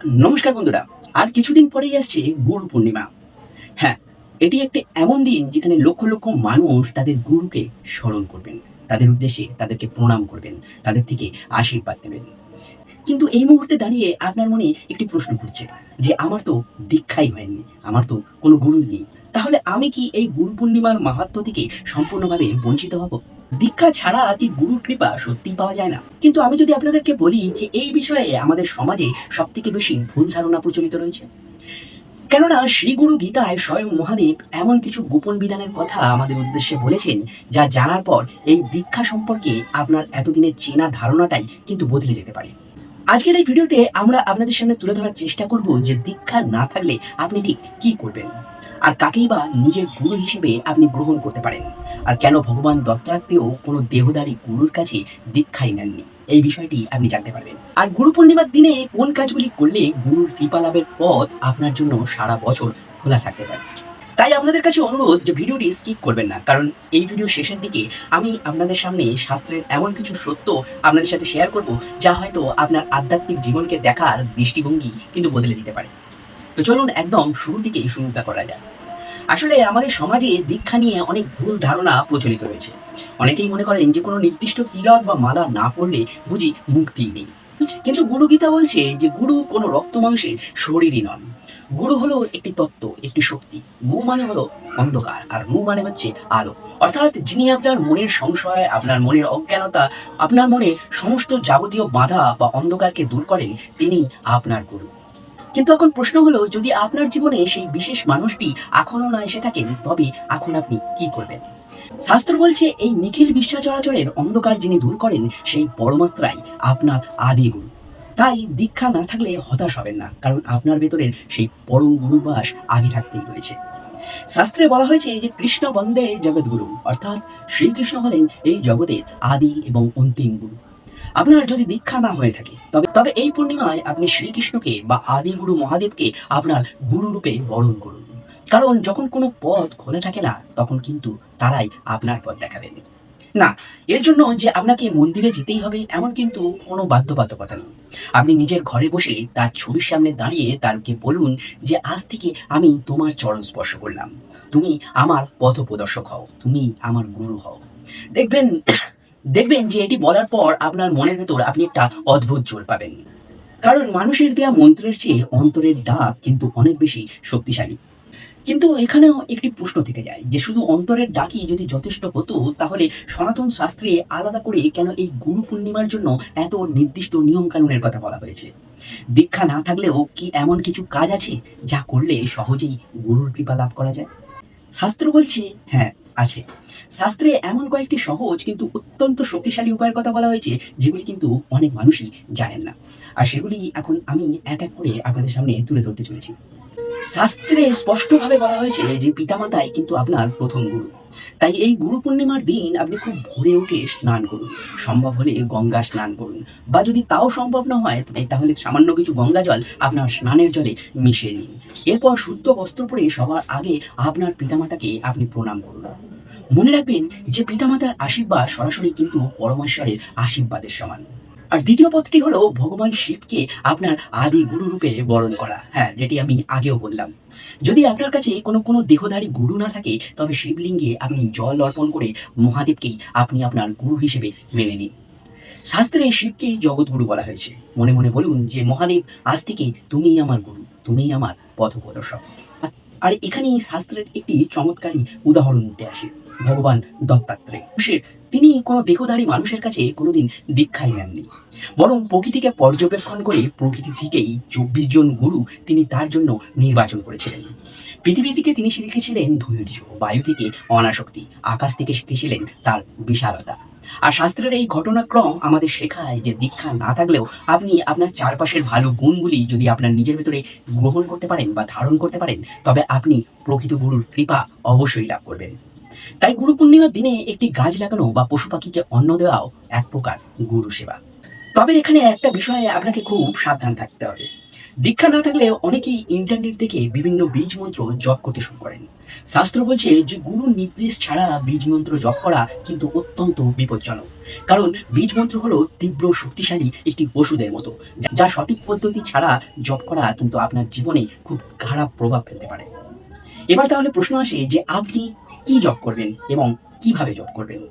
নমস্কার বন্ধুরা। আর কিছুদিন পরেই আসছে গুরু পূর্ণিমা। হ্যাঁ, এটি একটি এমন দিন যেখানে লক্ষ লক্ষ মানুষ তাদের গুরুকে স্মরণ করবেন, তাদের উদ্দেশ্যে তাদেরকে প্রণাম করবেন, তাদের থেকে আশীর্বাদ নেবেন। কিন্তু এই মুহূর্তে দাঁড়িয়ে আপনার মনে একটি প্রশ্ন ঘুরছে যে আমার তো দীক্ষাই হয়নি, আমার তো কোনো গুরু নেই, তাহলে আমি কি এই গুরু পূর্ণিমার মাহাত্ম্য থেকে সম্পূর্ণভাবে বঞ্চিত হব? দীক্ষা ছাড়া কি গুরুর কৃপা সত্যি পাওয়া যায় না? কিন্তু আমি যদি আপনাদেরকে বলি যে এই বিষয়ে আমাদের সমাজে সব থেকে বেশি ভুল ধারণা প্রচলিত রয়েছে। কেননা শ্রী গুরু গীতায় স্বয়ং মহাদেব এমন কিছু গোপন বিধানের কথা আমাদের উদ্দেশ্যে বলেছেন, যা জানার পর এই দীক্ষা সম্পর্কে আপনার এতদিনের চেনা ধারণাটাই কিন্তু বদলে যেতে পারে। আজকের এই ভিডিওতে আমরা আপনাদের সামনে তুলে ধরার চেষ্টা করব যে দীক্ষা না থাকলে আপনি ঠিক কি করবেন, আর কাকেই বা নিজের গুরু হিসেবে আপনি গ্রহণ করতে পারেন, আর কেন ভগবান দত্তাত্রেয় কোনো দেহধারী গুরুর কাছে দীক্ষাই নেননি। এই বিষয়টি আপনি জানতে পারবেন। আর গুরু পূর্ণিমার দিনে কোন কাজগুলি করলে গুরুর কৃপা লাভের পথ আপনার জন্য সারা বছর খোলা থাকতে পারে। তাই আপনাদের কাছে অনুরোধ যে ভিডিওটি স্কিপ করবেন না, কারণ এই ভিডিও শেষের দিকে আমি আপনাদের সামনে শাস্ত্রের এমন কিছু সত্য আপনাদের সাথে শেয়ার করব, যা হয়তো আপনার আধ্যাত্মিক জীবনকে দেখার দৃষ্টিভঙ্গি কিন্তু বদলে দিতে পারে। তো চলুন একদম শুরু থেকেই শুরুটা করা যায়। আসলে আমাদের সমাজে দীক্ষা নিয়ে অনেক ভুল ধারণা প্রচলিত রয়েছে। অনেকেই মনে করেন যে কোনো নির্দিষ্ট তিলক বা মালা না পড়লে বুঝি মুক্তি নেই। কিন্তু গুরু গীতা বলছে যে গুরু কোনো রক্ত মাংসের শরীরই নন। গুরু হলো একটি তত্ত্ব, একটি শক্তি। গু মানে হলো অন্ধকার, আর রু মানে হচ্ছে আলো। অর্থাৎ যিনি আপনার মনের সংশয়, আপনার মনের অজ্ঞানতা, আপনার মনে সমস্ত যাবতীয় বাধা বা অন্ধকারকে দূর করেন, তিনি আপনার গুরু। কিন্তু এখন প্রশ্ন হলো, যদি আপনার জীবনে সেই বিশেষ মানুষটি এখনো না এসে থাকেন, তবে এখন আপনি কি করবেন? শাস্ত্র বলছে এই নিখিল বিশ্ব চরাচরের অন্ধকার যিনি দূর করেন, সেই পরমাত্রাই আপনার আদি গুরু। তাই দীক্ষা না থাকলে হতাশ হবেন না, কারণ আপনার ভেতরের সেই পরম গুরুবাস আগে থাকতেই রয়েছে। শাস্ত্রে বলা হয়েছে যে কৃষ্ণ বন্দে জগৎগুরু, অর্থাৎ শ্রীকৃষ্ণ হলেন এই জগতের আদি এবং অন্তিম গুরু। আপনার যদি দীক্ষা না হয়ে থাকে, তবে তবে এই পূর্ণিমায় আপনি শ্রীকৃষ্ণকে বা আদি গুরু মহাদেবকে আপনার গুরু রূপে বরণ করুন। কারণ যখন কোনো পথ খোলা থাকে না, তখন কিন্তু তারাই আপনার পথ দেখাবেন। না, এর জন্য যে আপনাকে মন্দিরে যেতেই হবে এমন কিন্তু কোনো বাধ্যবাধকতা নেই। আপনি নিজের ঘরে বসে তার ছবির সামনে দাঁড়িয়ে তারকে বলুন যে আজ থেকে আমি তোমার চরণ স্পর্শ করলাম, তুমি আমার পথ প্রদর্শক হও, তুমি আমার গুরু হও। দেখবেন দেখবেন যে এটি বলার পর আপনার মনের ভেতর আপনি একটা অদ্ভুত জোর পাবেন। কারণ মানুষের দেয়া মন্ত্রের চেয়ে অন্তরের ডাক কিন্তু অনেক বেশি শক্তিশালী। কিন্তু এখানেও একটি প্রশ্ন থেকে যায় যে শুধু অন্তরের ডাকই যদি যথেষ্ট হতো, তাহলে সনাতন শাস্ত্রে আলাদা করে কেন এই গুরু পূর্ণিমার জন্য এত নির্দিষ্ট নিয়ম কানুনের কথা বলা হয়েছে? দীক্ষা না থাকলেও কি এমন কিছু কাজ আছে যা করলে সহজেই গুরুর কৃপা লাভ করা যায়? শাস্ত্র বলছে হ্যাঁ, আছে। শাস্ত্রে এমন কয়েকটি সহজ কিন্তু অত্যন্ত শক্তিশালী উপায়ের কথা বলা হয়েছে, যেগুলি কিন্তু অনেক মানুষই জানেন না। আর সেগুলি এখন আমি এক এক করে আপনাদের সামনে তুলে ধরতে চলেছি। শাস্ত্রে স্পষ্টভাবে বলা হয়েছে যে পিতামাতাই কিন্তু আপনার প্রথম গুরু। তাই এই গুরু পূর্ণিমার দিন আপনি খুব ভোরে উঠে স্নান করুন, সম্ভব হলে গঙ্গা স্নান করুন, বা যদি তাও সম্ভব না হয় তাহলে সামান্য কিছু গঙ্গা জল আপনার স্নানের জলে মিশিয়ে নিন। এরপর শুদ্ধ বস্ত্র পরে সবার আগে আপনার পিতামাতাকে আপনি প্রণাম করুন। মনে রাখবেন যে পিতামাতার আশীর্বাদ সরাসরি কিন্তু পরমেশ্বরের আশীর্বাদের সমান। আর দ্বিতীয় পথটি হলো ভগবান শিবকে আপনার আদি গুরু রূপে বরণ করা। হ্যাঁ, যেটি আমি আগেও বললাম। যদি আপনার কাছে কোনো দেহধারী গুরু না থাকে, তবে শিবলিঙ্গে আপনি জল অর্পণ করে মহাদেবকেই আপনি আপনার গুরু হিসেবে মেনে নিন। শাস্ত্রে শিবকে জগৎগুরু বলা হয়েছে। মনে মনে বলুন যে মহাদেব, আজ থেকে তুমিই আমার গুরু, তুমিই আমার পথপ্রদর্শক। আর এখানেই শাস্ত্রের একটি চমৎকারী উদাহরণ উঠে আসে। ভগবান দত্তাত্রেয়, তিনি কোনো দেহধারী মানুষের কাছে কোনোদিন দীক্ষাই নেননি, বরং প্রকৃতিকে পর্যবেক্ষণ করে প্রকৃতি থেকেই 24 জন গুরু তিনি তার জন্য নির্বাচন করেছিলেন। পৃথিবী থেকে তিনি শিখেছিলেন ধৈর্য, বায়ু থেকে অনাসক্তি, আকাশ থেকে শিখেছিলেন তার বিশালতা। আর শাস্ত্রের এই ঘটনাক্রম আমাদের শেখায় যে দীক্ষা না থাকলেও আপনি আপনার চারপাশের ভালো গুণগুলি যদি আপনার নিজের ভেতরে গ্রহণ করতে পারেন বা ধারণ করতে পারেন, তবে আপনি প্রকৃত গুরুর কৃপা অবশ্যই লাভ করবেন। তাই গুরু পূর্ণিমার দিনে একটি গাছ লাগানো বা পশু পাখিকে অন্ন দেওয়াও এক প্রকার গুরু সেবা। তবে এখানে একটা বিষয়ে আপনাকে খুব সাবধান থাকতে হবে। দীক্ষা না থাকলে অনেকেই ইন্টারনেট থেকে বিভিন্ন বীজ মন্ত্র জপ করতে শুরু করেন। শাস্ত্র বলছে যে গুরুর নির্দেশ ছাড়া বীজ মন্ত্র জপ করা কিন্তু অত্যন্ত বিপজ্জনক। কারণ বীজ মন্ত্র হলো তীব্র শক্তিশালী একটি ওষুধের মতো, যা সঠিক পদ্ধতি ছাড়া জপ করা কিন্তু আপনার জীবনে খুব খারাপ প্রভাব ফেলতে পারে। এবার তাহলে প্রশ্ন আসে যে আপনি কি জপ করবেন এবং কিভাবে জপ করবেন।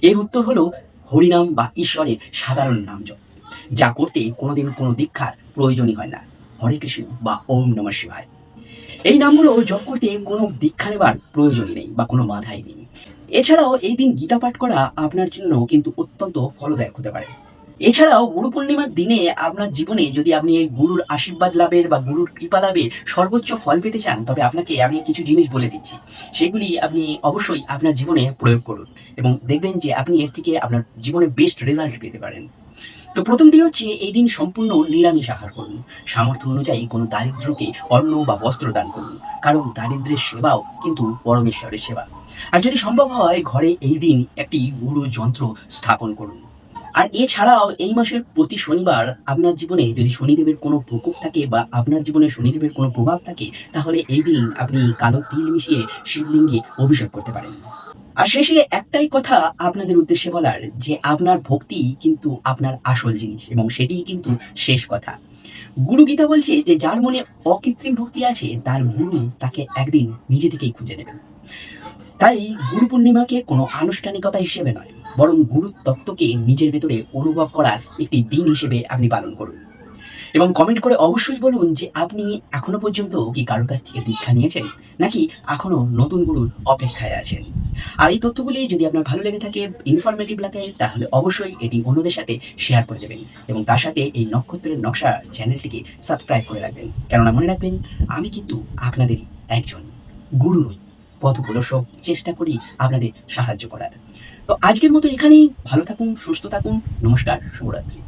এর উত্তর হলো হরিনাম বা ঈশ্বরের সাধারণ নাম জপ, যা করতে কোনোদিন কোনো দীক্ষার প্রয়োজনই হয় না। হরে কৃষ্ণ বা ওম নমঃ শিবায়, এই নামগুলো জপ করতে কোনো দীক্ষা নেবার প্রয়োজনই নেই বা কোনো বাধাই নেই। এছাড়াও এই দিন গীতা পাঠ করা আপনার জন্য কিন্তু অত্যন্ত ফলদায়ক হতে পারে। এছাড়াও গুরু পূর্ণিমার দিনে আপনার জীবনে যদি আপনি এই গুরুর আশীর্বাদ লাভের বা গুরুর কৃপা লাভের সর্বোচ্চ ফল পেতে চান, তবে আপনাকে আমি কিছু জিনিস বলে দিচ্ছি, সেগুলি আপনি অবশ্যই আপনার জীবনে প্রয়োগ করুন এবং দেখবেন যে আপনি এর থেকে আপনার জীবনে বেস্ট রেজাল্ট পেতে পারেন। তো প্রথমটি হচ্ছে এই দিন সম্পূর্ণ নিরামিষ আহার করুন। সামর্থ্য অনুযায়ী কোনো দারিদ্রকে অন্ন বা বস্ত্র দান করুন, কারণ দারিদ্রের সেবাও কিন্তু পরমেশ্বরের সেবা। আর যদি সম্ভব হয় ঘরে এই দিন একটি গুরু যন্ত্র স্থাপন করুন। আর এছাড়াও এই মাসের প্রতি শনিবার আপনার জীবনে যদি শনিদেবের কোনো প্রকোপ থাকে বা আপনার জীবনে শনিদেবের কোনো প্রভাব থাকে, তাহলে এই দিন আপনি কালো তিল মিশিয়ে শিবলিঙ্গে অভিষেক করতে পারেন। আর শেষে একটাই কথা আপনাদের উদ্দেশ্যে বলার, যে আপনার ভক্তি কিন্তু আপনার আসল জিনিস এবং সেটিই কিন্তু শেষ কথা। গুরু গীতা বলছে যে যার মনে অকৃত্রিম ভক্তি আছে তার গুরু তাকে একদিন নিজে থেকেই খুঁজে নেবেন। তাই গুরু পূর্ণিমাকে কোনো আনুষ্ঠানিকতা হিসেবে নয়, বরং গুরু তত্ত্বকে নিজের ভেতরে অনুভব করার একটি দিন হিসেবে আপনি পালন করুন। এবং কমেন্ট করে অবশ্যই বলুন যে আপনি এখনো পর্যন্ত কি কারোর কাছ থেকে দীক্ষা নিয়েছেন, নাকি এখনো নতুন গুরুর অপেক্ষায় আছেন। আর এই তথ্যগুলি যদি আপনার ভালো লেগে থাকে, ইনফরমেটিভ লাগে, তাহলে অবশ্যই এটি অন্যদের সাথে শেয়ার করে দেবেন এবং তার সাথে এই নক্ষত্রের নকশা চ্যানেলটিকে সাবস্ক্রাইব করে রাখবেন। কেননা মনে রাখবেন, আমি কিন্তু আপনাদেরই একজন গুরু নই, পথপ্রদর্শক, চেষ্টা করি আপনাদের সাহায্য করার। তো আজকের মতো এখানেই, ভালো থাকুন, সুস্থ থাকুন, নমস্কার, শুভরাত্রি।